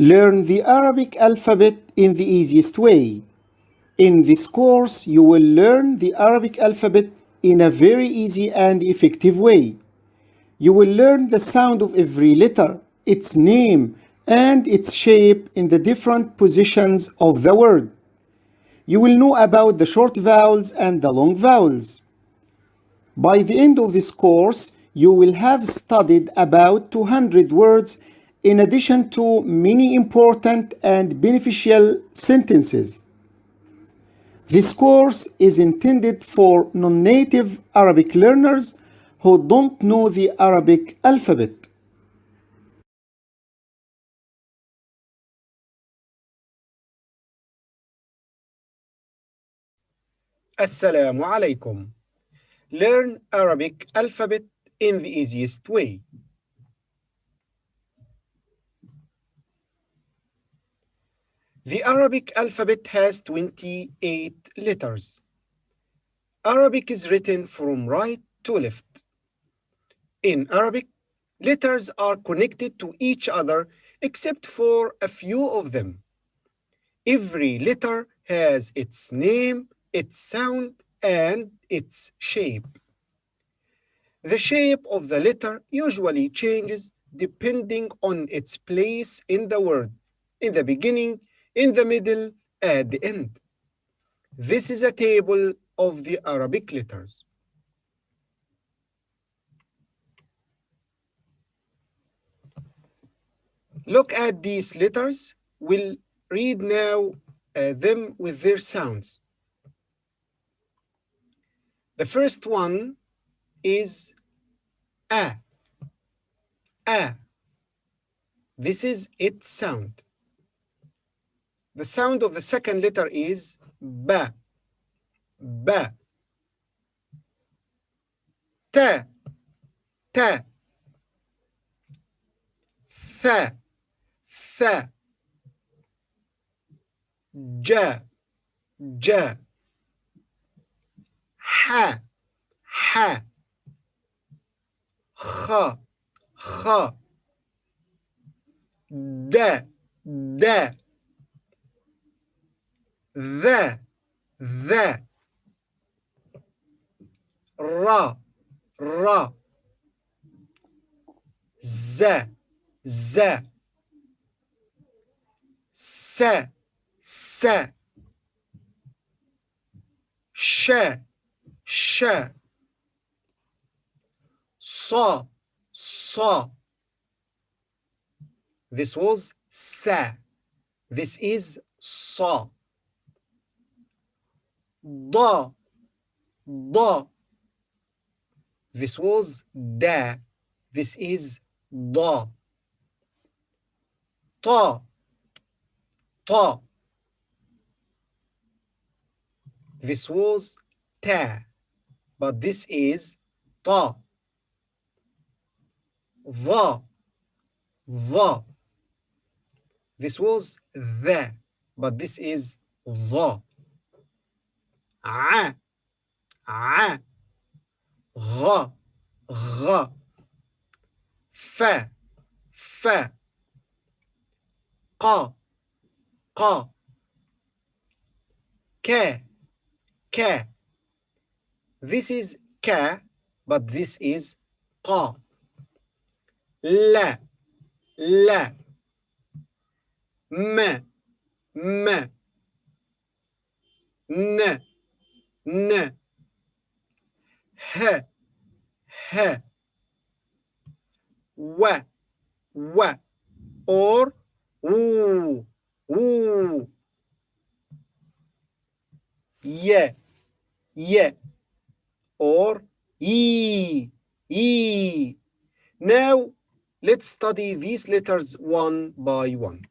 Learn the Arabic alphabet in the easiest way. In this course, you will learn the Arabic alphabet in a very easy and effective way. You will learn the sound of every letter, its name, and its shape in the different positions of the word. You will know about the short vowels and the long vowels. By the end of this course, you will have studied about 200 words in addition to many important and beneficial sentences. This course is intended for non-native Arabic learners who don't know the Arabic alphabet. Assalamu alaikum. Learn Arabic alphabet in the easiest way. The Arabic alphabet has 28 letters. Arabic is written from right to left. In Arabic, letters are connected to each other except for a few of them. Every letter has its name, its sound, and its shape. The shape of the letter usually changes depending on its place in the word, in the beginning, in the middle, at the end. This is a table of the Arabic letters. Look at these letters. We'll read now them with their sounds. The first one is A. A. This is its sound. The sound of the second letter is Ba. Ba. Ta. Ta. Tha. Tha. Ja. Ja. Ha. Ha. Kha. Kha. Da. Da. Tha. Tha. Ra. Ra. Za. Za. Sa. Sa. Sha. Sha. Sa. Sa. This was Sa. This is Sa. Da. Da. This was Da. This is Da. Ta. Ta. This was Ta. But this is Ta. Dha. Dha. This was The. But this is Dha. A. A. Gha. Gha. Fa. Fa. Qa. Qa. Ka. Ka. This is Ka, but this is Qa. La. La. Ma. Ma. Na. Na. Ha. Ha. Wa. Wa. Or Woo. Woo. Yeah. Yeah. Or E. E. Now, let's study these letters one by one.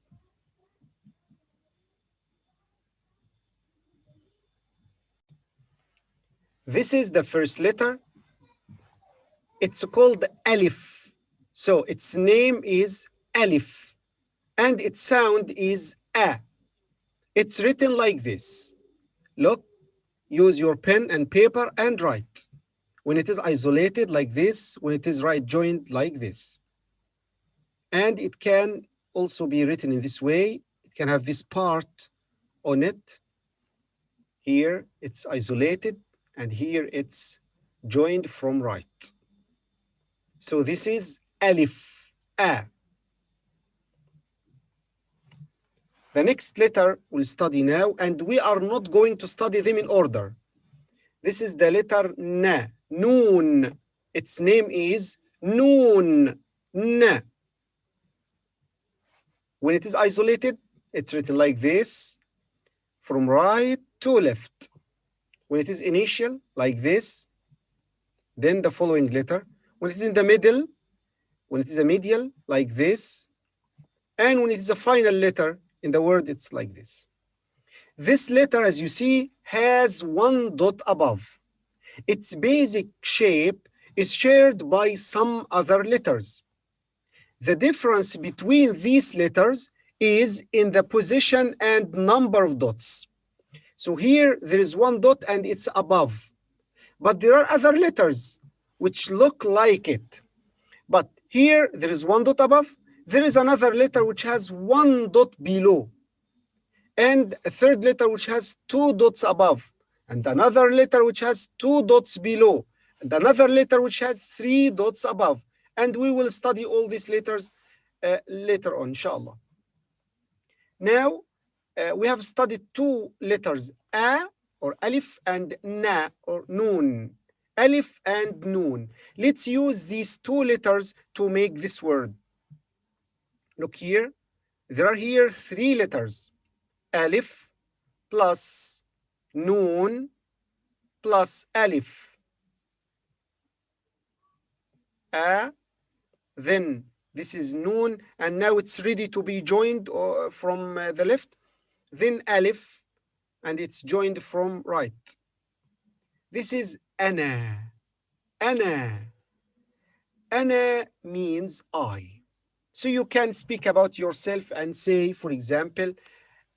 This is the first letter. It's called Alif. So its name is Alif. And its sound is A. It's written like this. Look, use your pen and paper and write. When it is isolated like this, when it is right joined like this. And it can also be written in this way. It can have this part on it. Here it's isolated, and here it's joined from right. So this is alif, a. The next letter we'll study now, and we are not going to study them in order. This is the letter na, noon. Its name is noon, na. When it is isolated, it's written like this, from right to left. When it is initial, like this, then the following letter. When it is in the middle, when it is a medial, like this. And when it is a final letter in the word, it's like this. This letter, as you see, has one dot above. Its basic shape is shared by some other letters. The difference between these letters is in the position and number of dots. So here there is one dot and it's above. But there are other letters which look like it. But here there is one dot above. There is another letter which has one dot below. And a third letter which has two dots above. And another letter which has two dots below. And another letter which has three dots above. And we will study all these letters later on, inshallah. Now, we have studied two letters, a or alif and na or noon. Alif and noon. Let's use these two letters to make this word. Look here. There are here three letters. Alif plus noon plus alif. A, then this is noon, and now it's ready to be joined from the left. Then alif, and it's joined from right. This is ana. Ana. Ana means I. So you can speak about yourself and say, for example,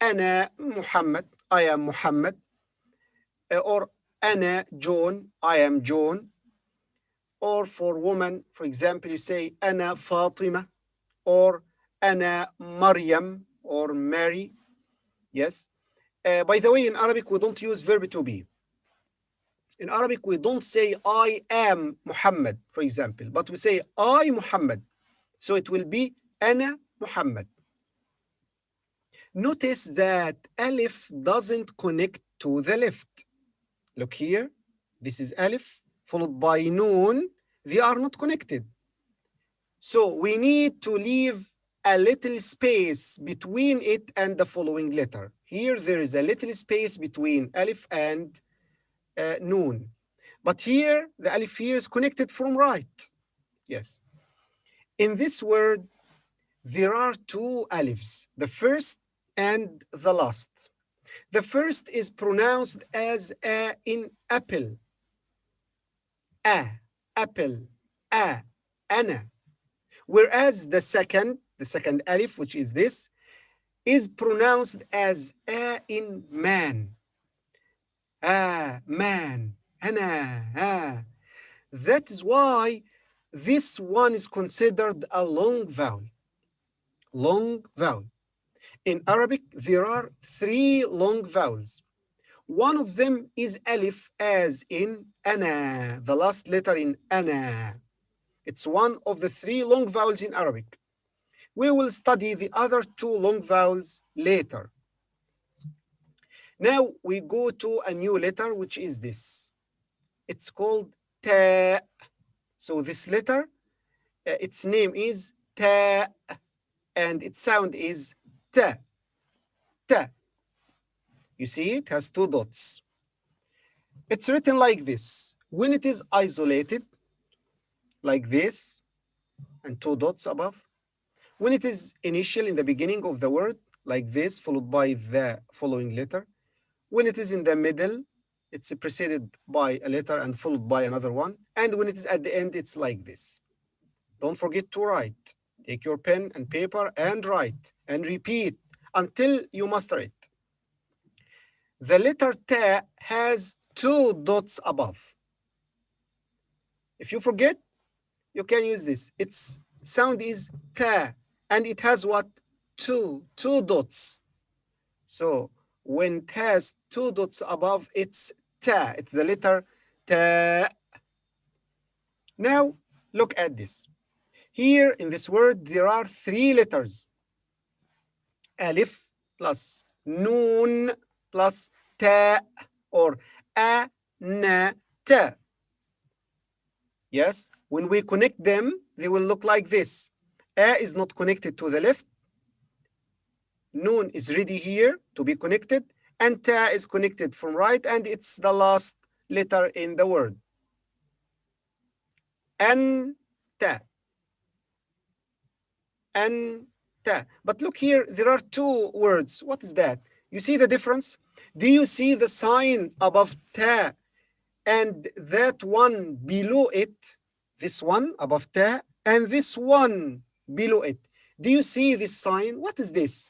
Ana Muhammad, I am Muhammad. Or Ana John, I am John. Or for woman, for example, you say Ana Fatima, or Ana Maryam, or Mary. Yes. By the way, in Arabic, we don't use verb to be. In Arabic, we don't say I am Muhammad, for example, but we say I Muhammad. So it will be Ana Muhammad. Notice that alif doesn't connect to the left. Look here. This is alif followed by noon. They are not connected. So we need to leave a little space between it and the following letter. Here there is a little space between alif and noon. But here, the alif here is connected from right. Yes. In this word, there are two alifs, the first and the last. The first is pronounced as a in apple. A, apple, a, ana. Whereas the second alif, which is this, is pronounced as a in man. Man, ana, That is why this one is considered a long vowel. Long vowel. In Arabic, there are three long vowels. One of them is alif, as in ana, the last letter in ana. It's one of the three long vowels in Arabic. We will study the other two long vowels later. Now we go to a new letter, which is this. It's called ta. So this letter, its name is ta, and its sound is ta. Ta. You see, it has two dots. It's written like this. When it is isolated, like this, and two dots above. When it is initial in the beginning of the word, like this, followed by the following letter. When it is in the middle, it's preceded by a letter and followed by another one. And when it is at the end, it's like this. Don't forget to write. Take your pen and paper and write and repeat until you master it. The letter ta has two dots above. If you forget, you can use this. Its sound is ta, and it has what? two dots. So when it has two dots above, it's ta. It's the letter ta. Now look at this. Here in this word, there are three letters. Alif plus noon plus ta or a na ta. Yes, when we connect them, they will look like this. A is not connected to the left. Noon is ready here to be connected. And ta is connected from right, and it's the last letter in the word. An ta. An ta. But look here, there are two words. What is that? You see the difference? Do you see the sign above ta and that one below it? This one above ta and this one below it. Do you see this sign? What is this?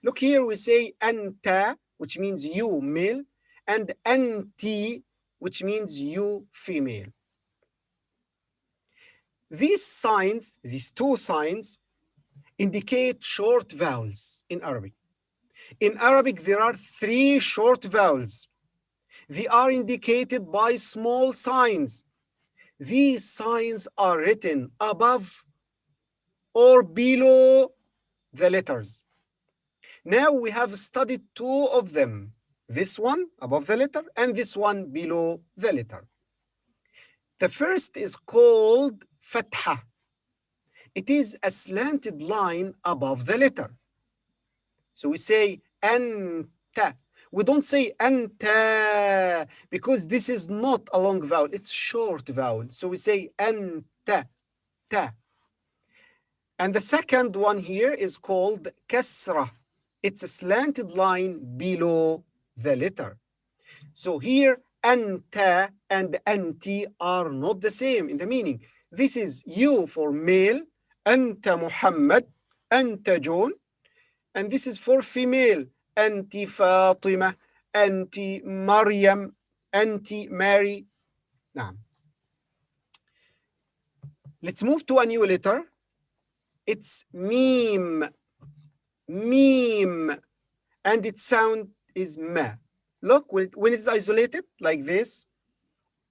Look here, we say anta, which means you, male, and anti, which means you, female. These signs, these two signs, indicate short vowels in Arabic. In Arabic, there are three short vowels. They are indicated by small signs. These signs are written above or below the letters. Now we have studied two of them. This one above the letter and this one below the letter. The first is called fatha. It is a slanted line above the letter. So we say anta. We don't say anta because this is not a long vowel, it's short vowel. So we say anta, ta. And the second one here is called kasra. It's a slanted line below the letter. So here, anta and anti are not the same in the meaning. This is you for male, anta Muhammad, anta John, and this is for female, anti Fatima, anti Maryam, anti Mary. Now, let's move to a new letter. It's meme, meme, and its sound is ma. Look, when it's isolated like this,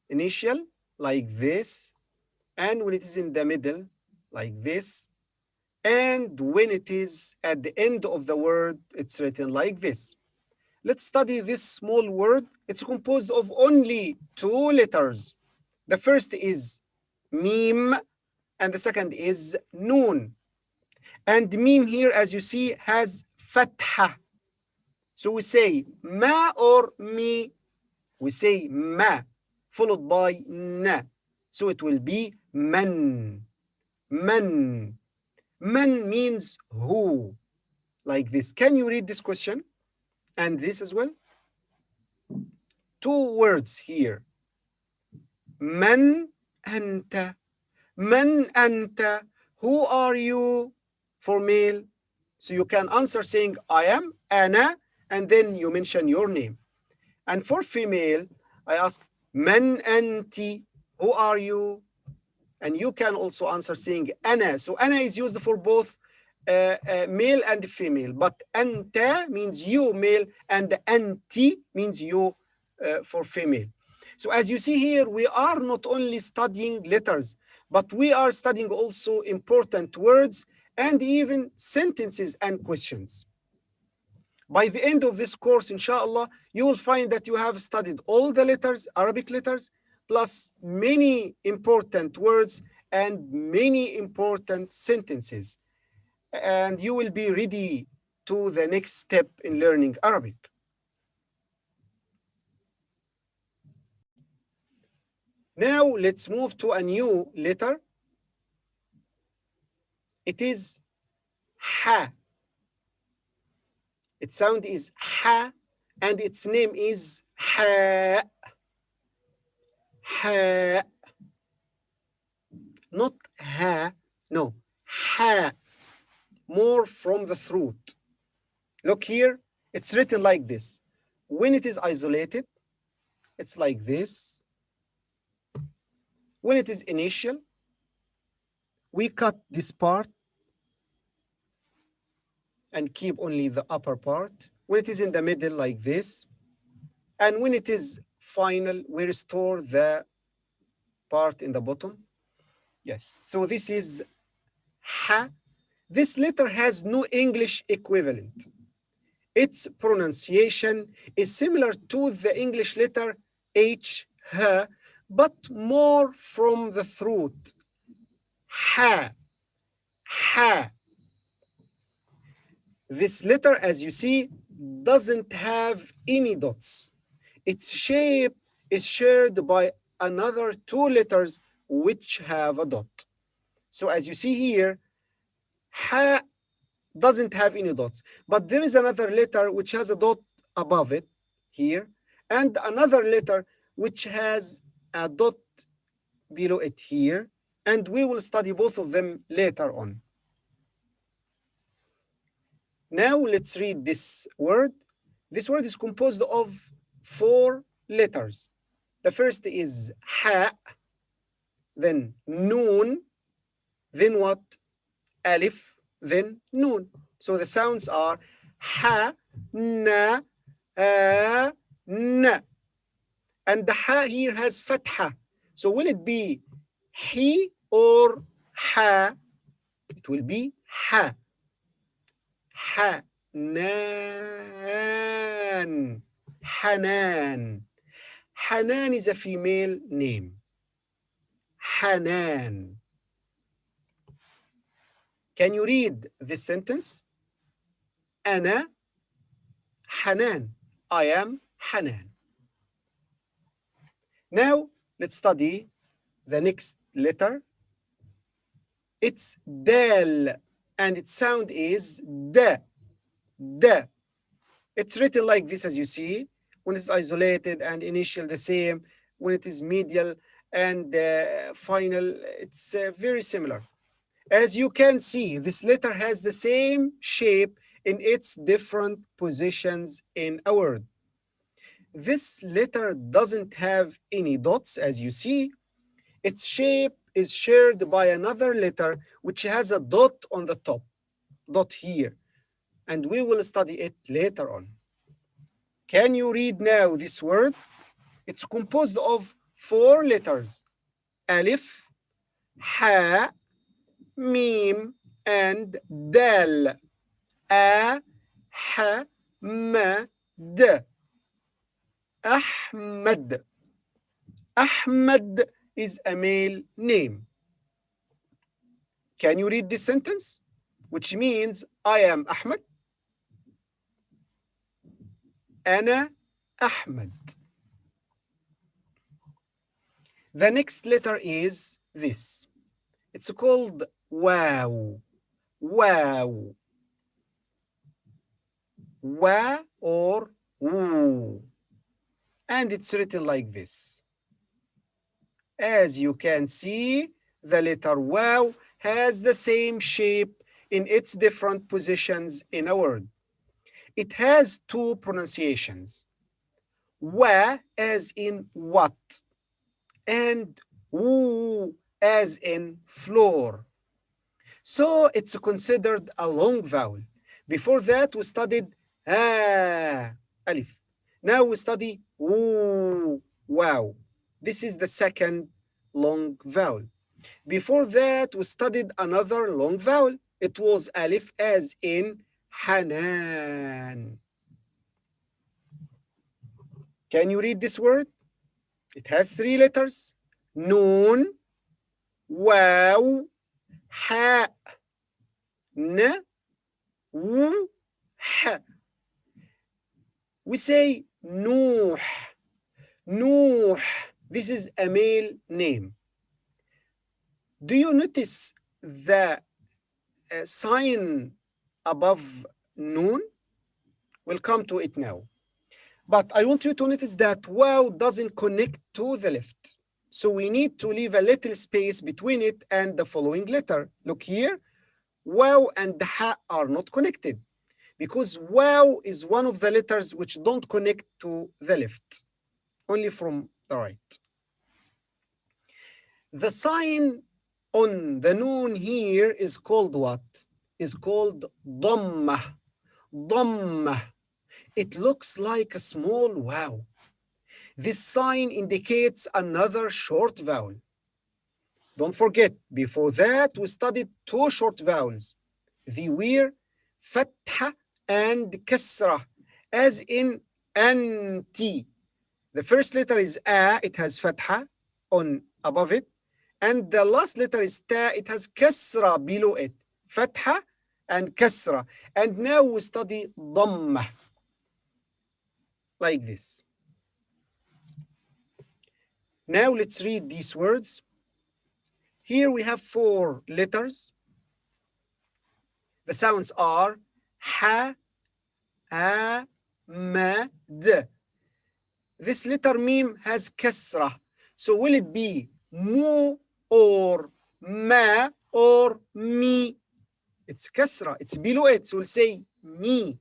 initial like this, and when it is in the middle like this, and when it is at the end of the word, it's written like this. Let's study this small word. It's composed of only two letters. The first is meme, and the second is noon. And meme here, as you see, has fatha. So we say ma or mi. We say ma, followed by na. So it will be man. Man. Man means who. Like this. Can you read this question? And this as well? Two words here. Man anta. Man anta. Who are you for male? So you can answer saying I am, ana, and then you mention your name. And for female, I ask man anti. Who are you? And you can also answer saying ana. So ana is used for both male and female, but anta means you male and anti means you for female. So as you see here, we are not only studying letters, but we are studying also important words and even sentences and questions. By the end of this course, inshallah, you will find that you have studied all the letters, Arabic letters, plus many important words and many important sentences. And you will be ready to the next step in learning Arabic. Now let's move to a new letter. It is ha. Its sound is ha, and its name is ha. Ha. Not ha, no, ha. More from the throat. Look here, it's written like this. When it is isolated, it's like this. When it is initial, we cut this part and keep only the upper part. When it is in the middle like this, and when it is final, we restore the part in the bottom. Yes. So this is ha. This letter has no English equivalent. Its pronunciation is similar to the English letter H, ha, but more from the throat. Ha, ha. This letter, as you see, doesn't have any dots. Its shape is shared by another two letters which have a dot. So as you see here, ha doesn't have any dots, but there is another letter which has a dot above it here, and another letter which has a dot below it here, and we will study both of them later on. Now let's read this word. This word is composed of four letters. The first is ha, then noon, then what? Alif, then noon. So the sounds are ha, na, na. And the ha here has fatha. So will it be he or ha? It will be ha. Hanan. Hanan. Hanan is a female name. Hanan. Can you read this sentence? أنا حنان. I am Hanan. Now let's study the next letter. It's dal, and its sound is da, da. It's written like this, as you see. When it's isolated and initial the same, when it is medial and final, it's very similar. As you can see, this letter has the same shape in its different positions in a word. This letter doesn't have any dots, as you see. Its shape is shared by another letter which has a dot on the top, dot here, and we will study it later on. Can you read now this word? It's composed of four letters: Alif, Ha, Mim, and Dal. A, Ha, Ma, D. Ahmad. Ahmad is a male name. Can you read this sentence? Which means I am Ahmad. أنا أحمد. The next letter is this. It's called wow. Wow. Wa or woo. And it's written like this. As you can see, the letter wow has the same shape in its different positions in a word. It has two pronunciations. Wa as in what, and woo as in floor. So it's considered a long vowel. Before that, we studied alif. Now we study woo, wow. This is the second long vowel. Before that, we studied another long vowel. It was alif as in Hanan. Can you read this word? It has three letters. Noon, wow, ha, n, w, ha. We say Nuh. Nuh. This is a male name. Do you notice the sign above Noon? We'll come to it now. But I want you to notice that wow doesn't connect to the left. So we need to leave a little space between it and the following letter. Look here. Wow and ha are not connected because wow is one of the letters which don't connect to the left, only from the right. The sign on the noon here is called what? Is called dhammah. ضمة. It looks like a small wow. This sign indicates another short vowel. Don't forget, before that, we studied two short vowels. They were فتحة and كسرة, as in anti. The first letter is a, it has فتحة on above it. And the last letter is ta, it has كسرة below it. فتحة and كسرة. And now we study ضمة, like this. Now let's read these words. Here we have four letters. The sounds are ha, a, ma, d. This letter mim has kasra. So will it be mu or ma or mi? It's kasra. It's below it. So we'll say mi.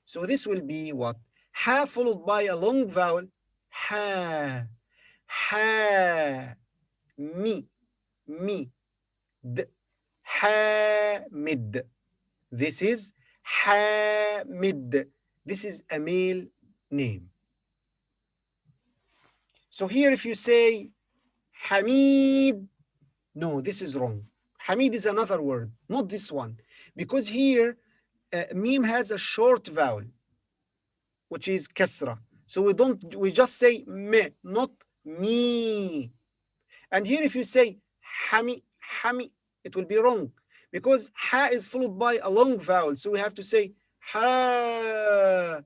So this will be what? Ha followed by a long vowel. Ha. Ha. Mi. Mi. D. Hamid. This is Hamid. This is a male name. So here if you say Hamid, no, this is wrong. Hamid is another word, not this one. Because here, mim has a short vowel, which is kasra. So we just say me, not me. And here if you say Hami, Hami, it will be wrong. Because ha is followed by a long vowel. So we have to say ha,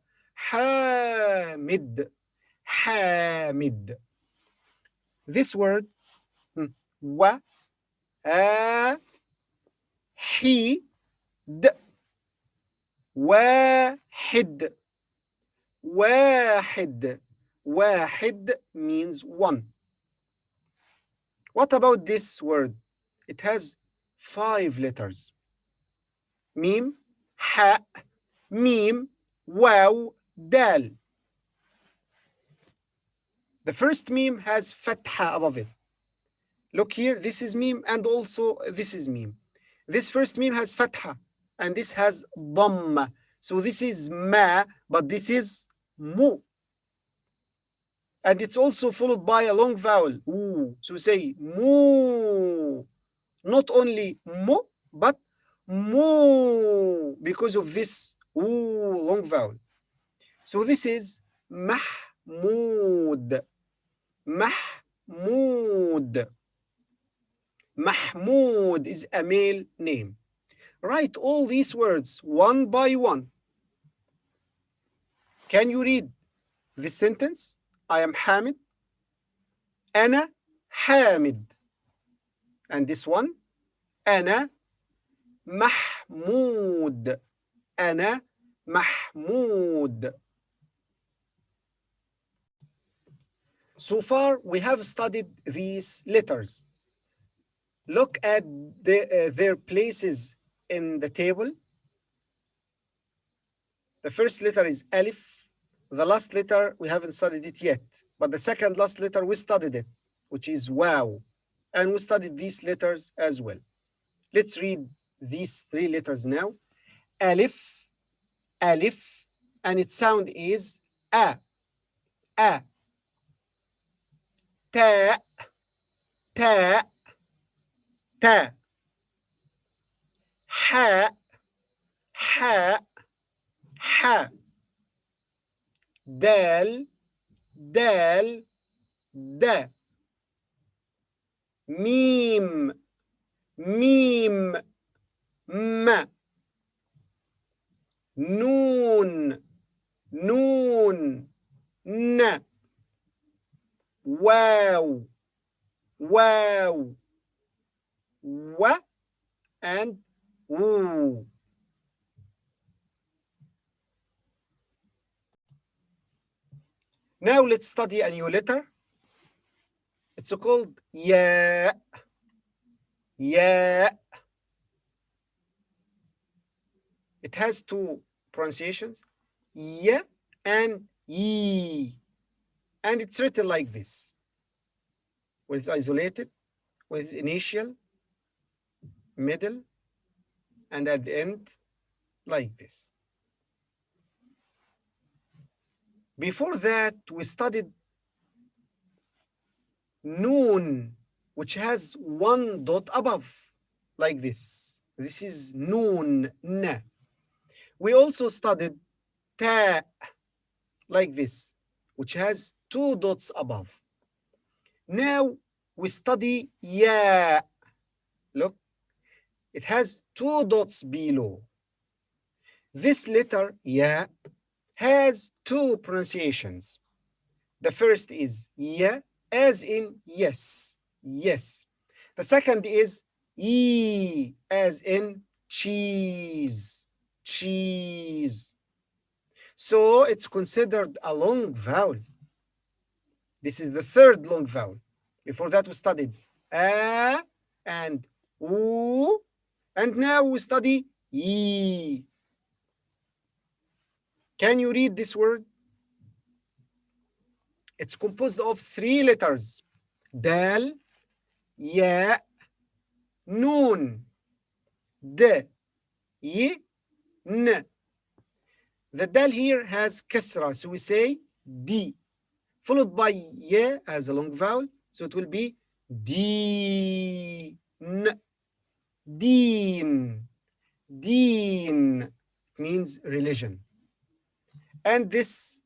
hamid, hamid. This word, wa, a, he, d, واحد. واحد. واحد means one. What about this word? It has 5 letters. Mim, ha, mim, waw, dal. The first mim has fatha above it. Look here, this is mim and also this is mim. This first mim has fatha and this has dhamma. So this is ma, but this is mu. And it's also followed by a long vowel, oo. So say mu. Not only mu, but mu, because of this oo long vowel. So this is Mahmoud. Mahmoud. Mahmoud is a male name. Write all these words one by one. Can you read this sentence? I am Hamid. أنا حامد. And this one, أنا محمود. أنا محمود. So far, we have studied these letters. Look at their places in the table. The first letter is Alif. The last letter, we haven't studied it yet. But the second last letter, we studied it, which is Waw. And we studied these letters as well. Let's read these 3 letters now. Alif, Alif, and its sound is A, A. Ta, Ta, Ta. Ha, Ha, Ha. Dal, Dal, Da. Mim, Mim, Ma. Noon, Noon, Na. Wow, Wow, Wa, and Woo. Now let's study a new letter. It's called Ya. Ya. It has 2 pronunciations, Ya and Yi. And it's written like this. When it's isolated, when it's initial, middle, and at the end, like this. Before that, we studied noon, which has one dot above, like this. This is noon, na. We also studied ta, like this, which has two dots above. Now we study ya. Look, it has two dots below. This letter ya has two pronunciations. The first is ya, as in yes, yes. The second is e, as in cheese, cheese. So it's considered a long vowel. This is the third long vowel. Before that, we studied a and u, and now we study e. Can you read this word? It's composed of three letters: dal, ya, noon, d, y, n. The dal here has kasra, so we say d, followed by ya as a long vowel, so it will be deen, deen, deen. It means religion. And this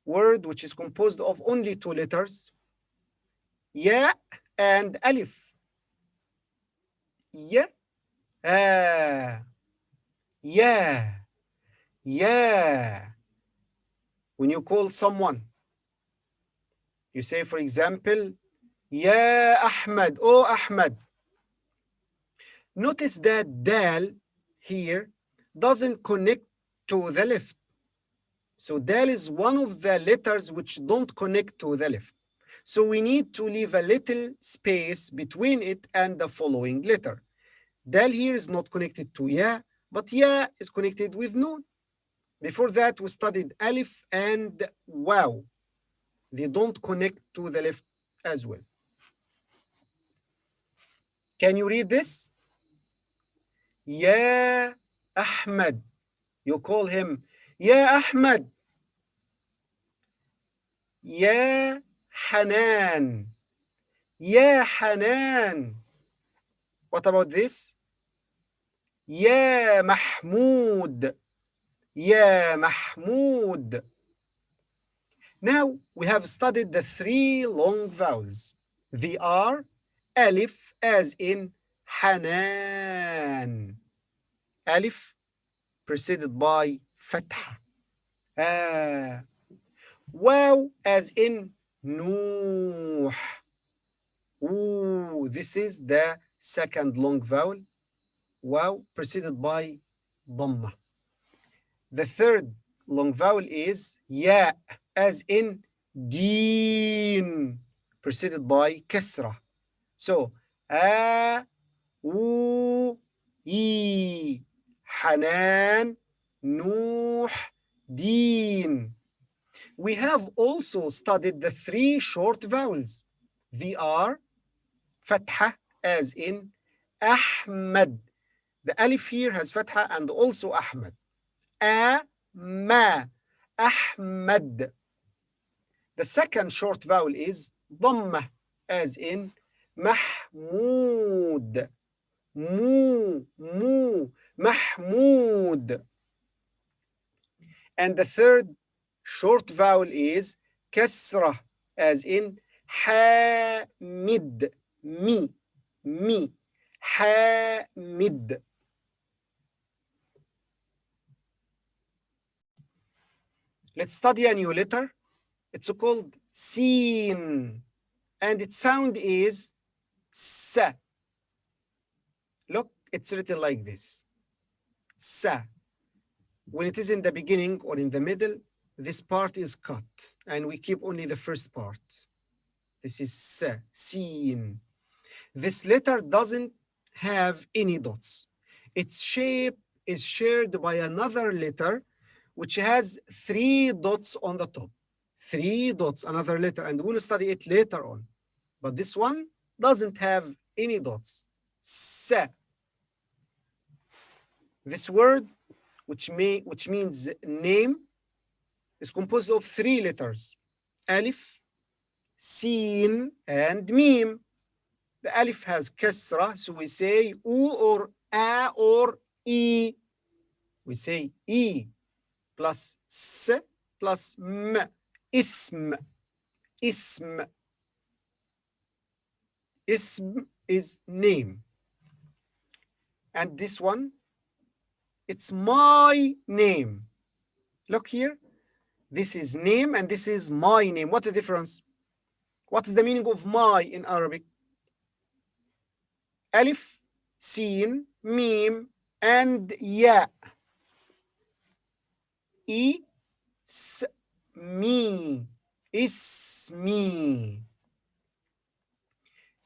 word, which is composed of only two letters, ya and alif. Ya, ah, ya, ya. When you call someone, you say, for example, Ya Ahmad, oh Ahmad. Notice that dal here doesn't connect to the left. So dal is one of the letters which don't connect to the left. So we need to leave a little space between it and the following letter. Dal here is not connected to ya, but ya is connected with noon. Before that, we studied alif and waw. They don't connect to the left as well. Can you read this? Ya Ahmad. You call him Ya Ahmad. Ya Hanan. Ya Hanan. What about this? Ya Mahmoud. Ya Mahmoud. Now we have studied the three long vowels. They are alif, as in Hanan. Alif preceded by fatha. Ah. Wow, as in Nuh. Ooh, this is the second long vowel. Wow, preceded by Dhamma. The third long vowel is Ya, as in Deen, preceded by Kasra. So, A, U, E, Hanan, Nuh, Deen. We have also studied the three short vowels. They are Fatha, as in Ahmad. The alif here has Fatha and also Ahmad. Ma, Ahmad. The second short vowel is Dhamma, as in Mahmoud. Mahmoud. And the third short vowel is Kasra, as in Hamid. Me. Hamid. Let's study a new letter. It's called Sin, and its sound is Sa. Look, it's written like this. Sa. When it is in the beginning or in the middle, this part is cut, and we keep only the first part. This is Sa, Sin. This letter doesn't have any dots. Its shape is shared by another letter, which has three dots on the top. Three dots, another letter, and we'll study it later on. But this one doesn't have any dots. Sa. This word, which means name, is composed of three letters: alif, sin, and mim. The alif has kasra, so we say u or a or e. We say e plus s plus m. Ism. Ism. Ism is name. And this one, it's my name. Look here. This is name and this is my name. What the difference? What is the meaning of my in Arabic? Alif, sin, mim, and ya. E, s, me. Ismi.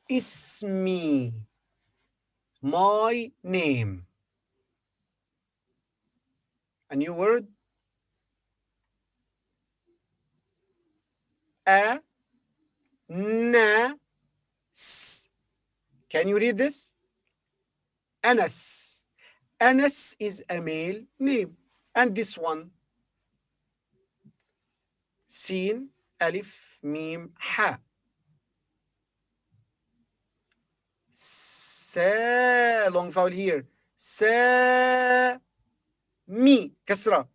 Ismi. My name. A new word. A, na, s. Can you read this? Anas. Anas is a male name. And this one, sin, alif, mim, ha. Sa, long vowel here. Sa, mi, kasra.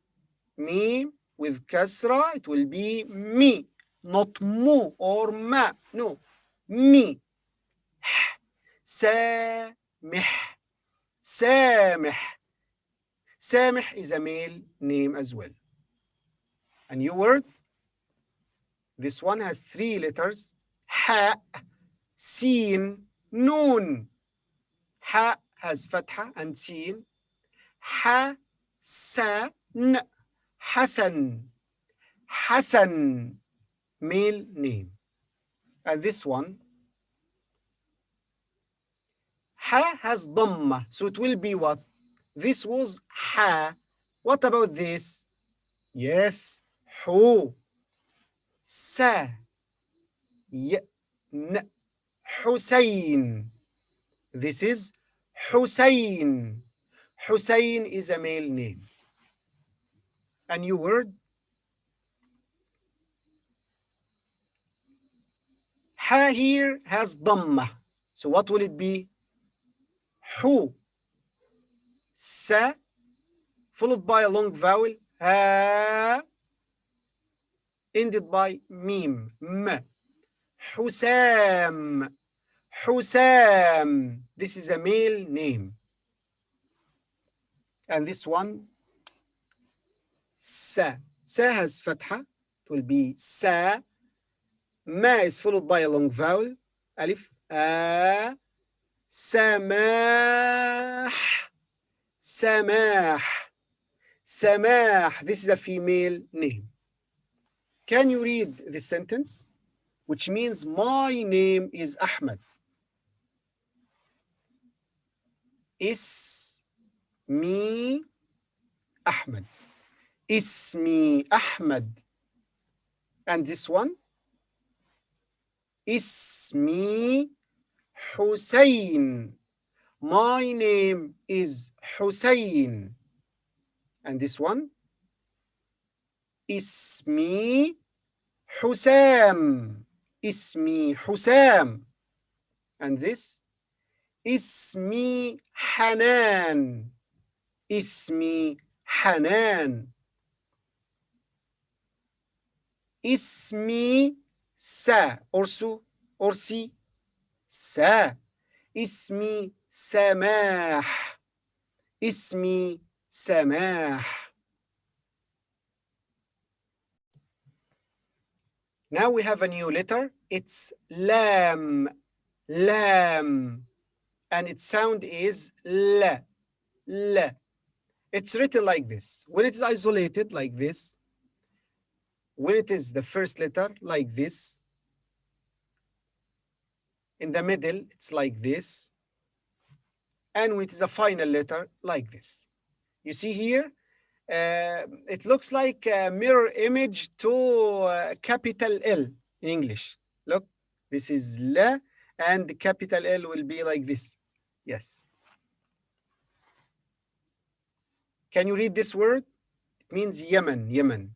Mim with kasra, it will be mi, not mu or ma. No, mi. Samih. Samih. Samih is a male name as well. A new word. This one has three letters. Ha, sin, noon. Ha has fatha and sin. Ha, sa, n. Hasan. Hasan, male name. And this one, ha has dhamma, so it will be what? This was ha. What about this? Yes, hu. Sa, y, n. Hussein. This is Hussein. Hussein is a male name. A new word. Ha here has dhamma. So what will it be? Hu. Sa, followed by a long vowel. Ha, ended by mim. M. Husam. Husam. This is a male name. And this one, sa. Sa has fatha. It will be sa. Ma is followed by a long vowel. Alif. A. Samah. Samah. Samah. This is a female name. Can you read this sentence? Which means my name is Ahmed. Ismi Ahmed. Ismi Ahmed. And this one? Ismi Hussein. My name is Hussein. And this one? Ismi Husam. Ismi Husam. And this? Ismi Hanan. Ismi Hanan. Ismi Sa. Orsu. Orsi. Sa. Ismi Samah. Ismi Samah. Now we have a new letter. It's lam. Lam. And its sound is la. La. It's written like this. When it is isolated like this, when it is the first letter like this, in the middle, it's like this. And when it is a final letter, like this. You see here, it looks like a mirror image to capital L in English. Look, this is la, and the capital L will be like this. Yes. Can you read this word? It means Yemen, Yemen.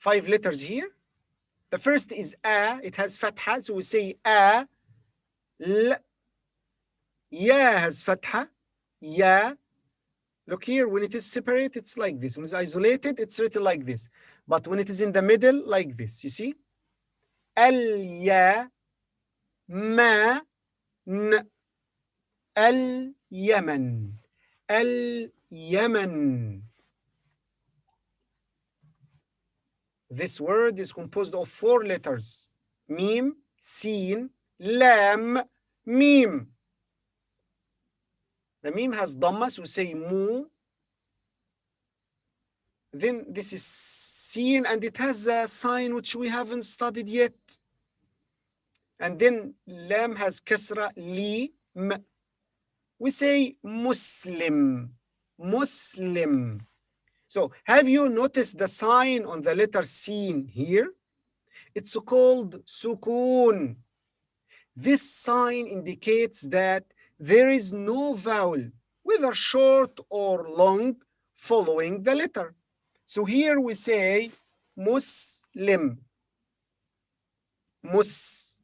5 letters here. The first is a, it has fatha, so we say a. L, ya has fatha, ya. Look here, when it is separate, it's like this. When it's isolated, it's written like this. But when it is in the middle, like this, you see? Al, ya, ma, n, al, Yemen. Al, Yemen. This word is composed of 4 letters. Mim, Sin, Lam, Mim. The meme has dhamma, so we say mu. Then this is seen, and it has a sign which we haven't studied yet. And then lam has kasra, li, m. We say Muslim, Muslim. So have you noticed the sign on the letter sin here? It's called sukoon. This sign indicates that there is no vowel, whether short or long, following the letter. So here we say Muslim.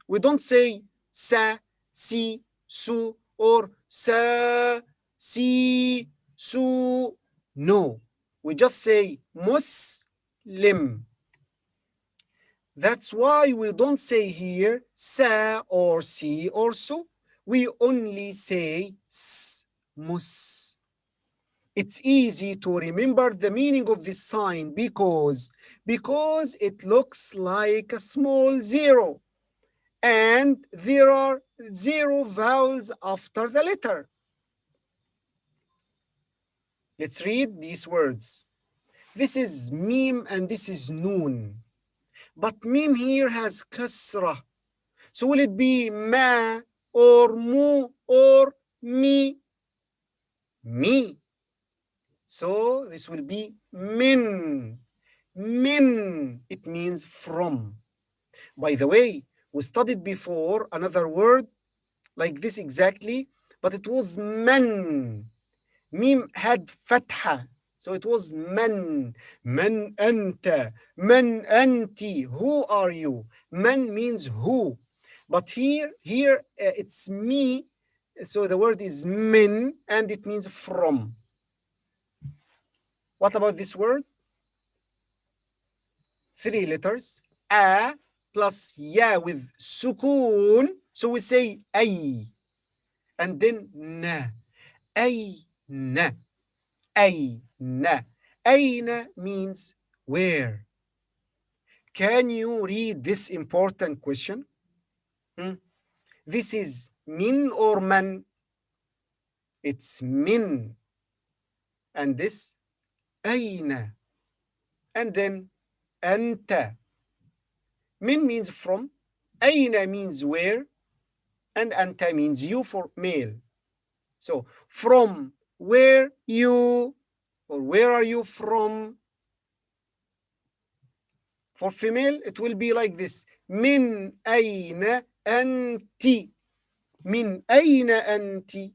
We don't say sa, si, su, or sa, si, su. No, we just say Muslim. That's why we don't say here sa or si or su. We only say s, mus. It's easy to remember the meaning of this sign because it looks like a small zero and there are 0 vowels after the letter. Let's read these words. This is mim and this is noon. But mim here has kasra. So will it be ma or mu or mi? Mi. So this will be min. Min. It means from. By the way, we studied before another word like this exactly, but it was man. Mim had fatha. So it was man. Man anta. Man anti. Who are you? Man means who. But here it's me. So the word is min and it means from. What about this word? 3 letters. A plus ya with sukoon. So we say ay. And then na. Ayna. Ayna. Ayna means where. Can you read this important question? This is min or man? It's min. And this ayna. And then anta. Min means from. Ayna means where. And anta means you for male. So from where you, or where are you from? For female, it will be like this. Min ayna anti. Min ayna anti.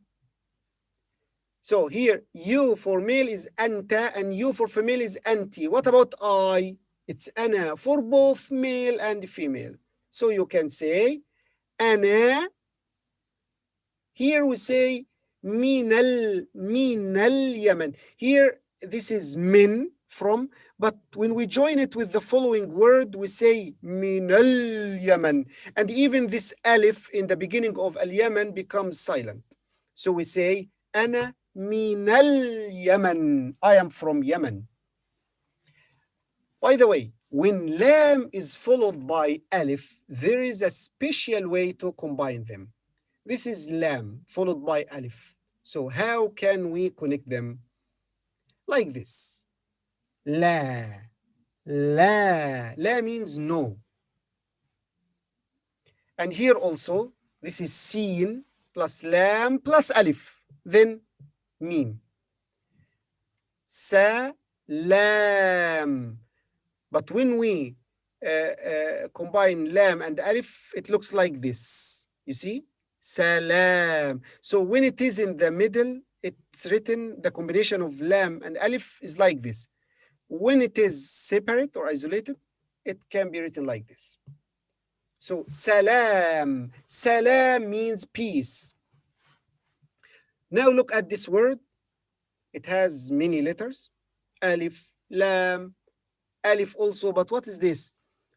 So here, you for male is anta, and you for female is anti. What about I? It's ana for both male and female. So you can say ana. Here we say minal Yemen. Here, this is min, from, but when we join it with the following word, we say minal Yemen. And even this alif in the beginning of al-Yemen becomes silent. So we say ana minal Yemen. I am from Yemen. By the way, when lam is followed by alif, there is a special way to combine them. This is lam followed by alif. So how can we connect them? Like this. La. La. La means no. And here also, this is sin plus lam plus alif. Then mim. Sa. Lam. But when we combine lam and alif, it looks like this. You see? Salam. So when it is in the middle, it's written, the combination of lam and alif is like this. When it is separate or isolated, it can be written like this. So salam. Salam means peace. Now look at this word. It has many letters. Alif, lam, alif also. But what is this?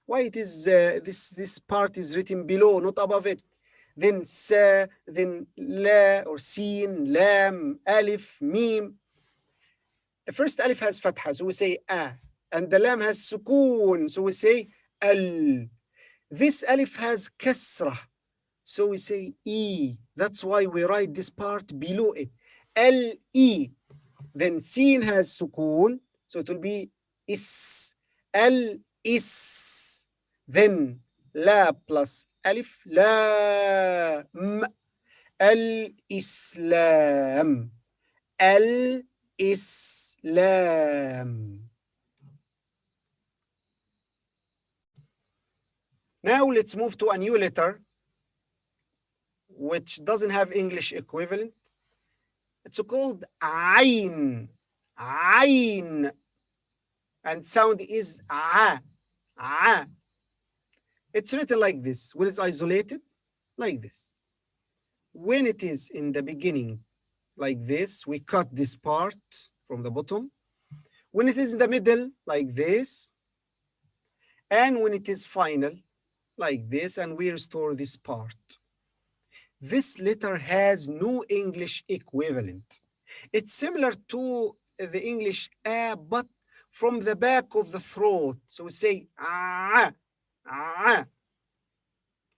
Why it is this part is written below, not above it? Then sa, then la or sin, lam, alif, mim. The first alif has fatha, so we say a, and the lam has sukoon, so we say al. This alif has kasrah, so we say e. That's why we write this part below it, l e. Then sin has sukoon, so it will be is, al is. Then la plus alif, la al islam, al islam. Now let's move to a new letter which doesn't have English equivalent. It's called ayn. Ayn. And sound is a. A. It's written like this. When it's isolated, like this. When it is in the beginning, like this, we cut this part from the bottom. When it is in the middle, like this. And when it is final, like this, and we restore this part. This letter has no English equivalent. It's similar to the English a, but from the back of the throat. So we say ah, ah.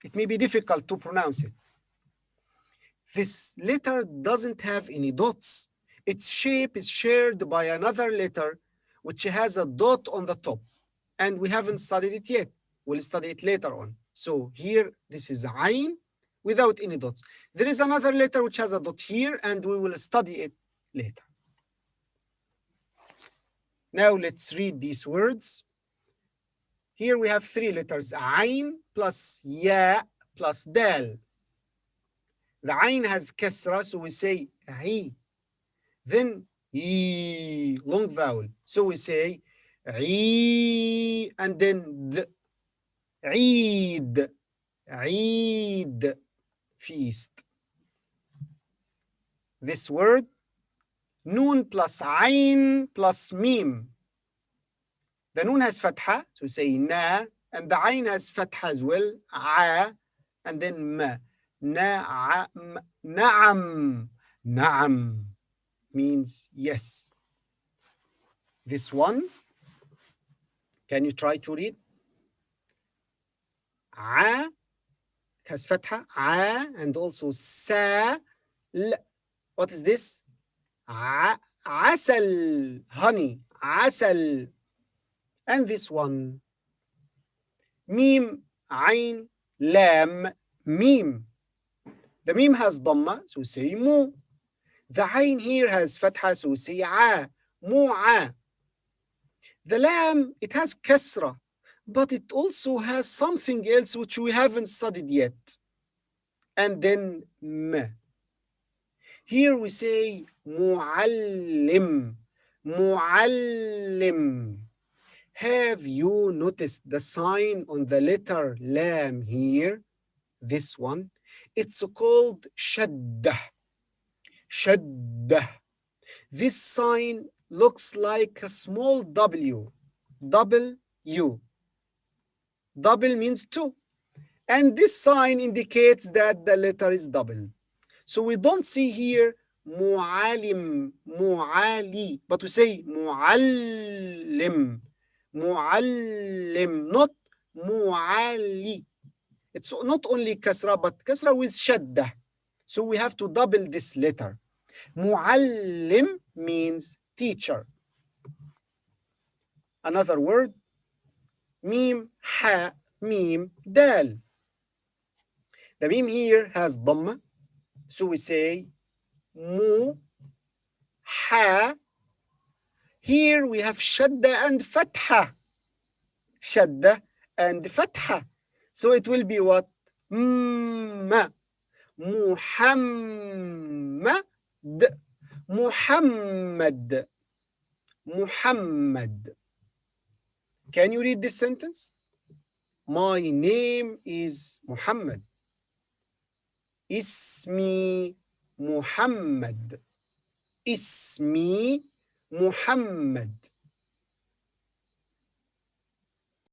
It may be difficult to pronounce it. This letter doesn't have any dots. Its shape is shared by another letter which has a dot on the top. And we haven't studied it yet. We'll study it later on. So here, this is ayn without any dots. There is another letter which has a dot here, and we will study it later. Now let's read these words. Here we have three letters, ayn plus ya plus dal. The ayn has kasra, so we say ai. Then e, long vowel. So we say e, and then the. Eid. Eid. Feast. This word, noon plus ayn plus mim. The noon has fatha, so we say na, and the ayn has fatha as well, a, and then ma. Na'am. Na'am. Na'am means yes. This one, can you try to read? A, it has fatha, a, and also sa, l. What is this? Asal, honey, asal. And this one, mim, ayn, lam, mim. The mim has dhamma, so we say mu. The ayn here has fatha, so we say a, mu'a. The lam, it has kasra, but it also has something else which we haven't studied yet. And then m. Here we say mu'allim, mu'allim. Have you noticed the sign on the letter lam here? This one. It's called shaddah. Shaddah. This sign looks like a small W. W. Double means two. And this sign indicates that the letter is double. So we don't see here mu'alim, mu'ali, but we say mu'allim, mu'allim, not mu'ali. It's not only kasra, but kasra with shaddah. So we have to double this letter. Mu'allim means teacher. Another word, mim, ha, mim, dal. The mim here has dhamma, so we say mu, ha. Here we have shadda and fatha. Shadda and fatha. So it will be what? Ma. Muhammad. Muhammad. Muhammad. Can you read this sentence? My name is Muhammad. اسمي محمد. اسمي محمد.